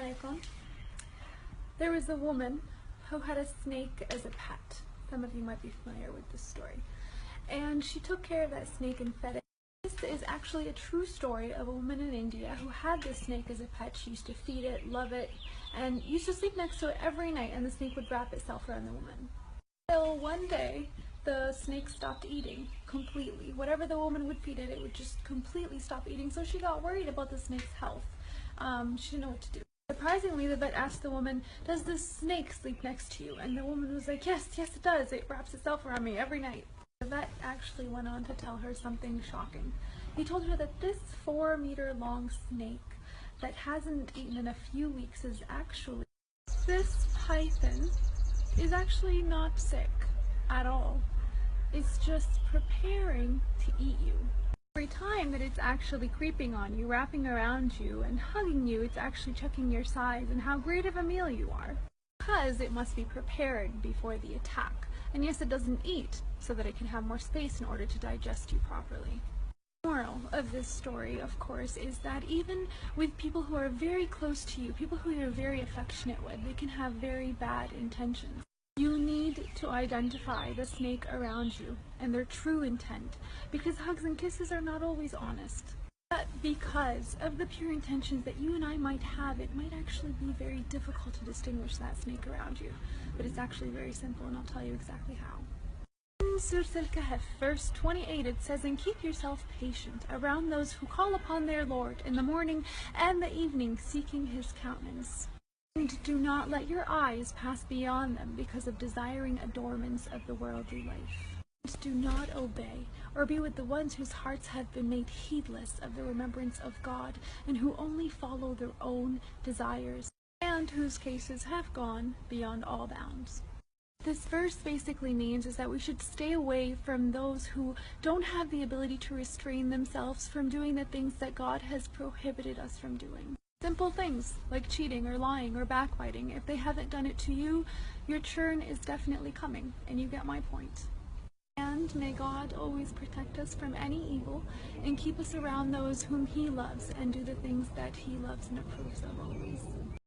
alaikum. There was a woman who had a snake as a pet. Some of you might be familiar with this story. And she took care of that snake and fed it. This is actually a true story of a woman in India who had this snake as a pet. She used to feed it, love it, and used to sleep next to it every night, and the snake would wrap itself around the woman. Until one day, the snake stopped eating completely. Whatever the woman would feed it, it would just completely stop eating. So she got worried about the snake's health. She didn't know what to do. Surprisingly, the vet asked the woman, "Does this snake sleep next to you?" And the woman was like, yes, it does. It wraps itself around me every night. The vet actually went on to tell her something shocking. He told her that this 4-meter long snake that hasn't eaten in a few weeks is actually, this python is actually not sick at all. It's just preparing to eat you. Every time that it's actually creeping on you, wrapping around you, and hugging you, it's actually checking your size and how great of a meal you are. Because it must be prepared before the attack. And yes, it doesn't eat so that it can have more space in order to digest you properly. The moral of this story, of course, is that even with people who are very close to you, people who you're very affectionate with, they can have very bad intentions. You need to identify the snake around you and their true intent, because hugs and kisses are not always honest. But because of the pure intentions that you and I might have, it might actually be very difficult to distinguish that snake around you. But it's actually very simple, and I'll tell you exactly how. In Surah Al-Kahf, verse 28, it says, "And keep yourself patient around those who call upon their Lord in the morning and the evening, seeking His countenance. And do not let your eyes pass beyond them because of desiring adornments of the worldly life. And do not obey or be with the ones whose hearts have been made heedless of the remembrance of God, and who only follow their own desires, and whose cases have gone beyond all bounds." This verse basically means is that we should stay away from those who don't have the ability to restrain themselves from doing the things that God has prohibited us from doing. Simple things like cheating or lying or backbiting. If they haven't done it to you, your turn is definitely coming, and you get my point. And may God always protect us from any evil and keep us around those whom He loves and do the things that He loves and approves of always.